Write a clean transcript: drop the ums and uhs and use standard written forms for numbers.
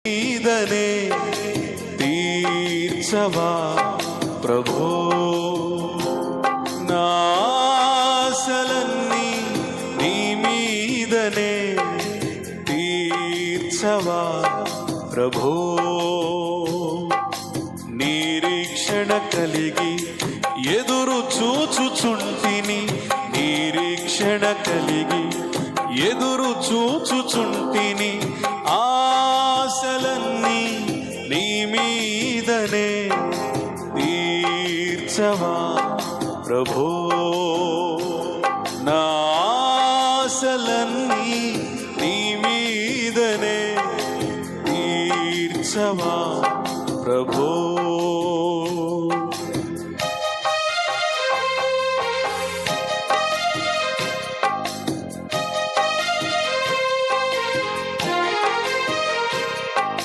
మీదనే తీర్చవా ప్రభో, నా ఆశలన్నీ నీ మీదనే తీర్చవా ప్రభో. నిరీక్షణ కలిగి ఎదురు చూచుచుంటిని, నిరీక్షణ కలిగి ఎదురు చూచుచుంటిని, ఆశలన్నీ నీ మీదనే తీర్చవా ప్రభో. నా ఆశలన్నీ నీ మీదనే తీర్చవా ప్రభో.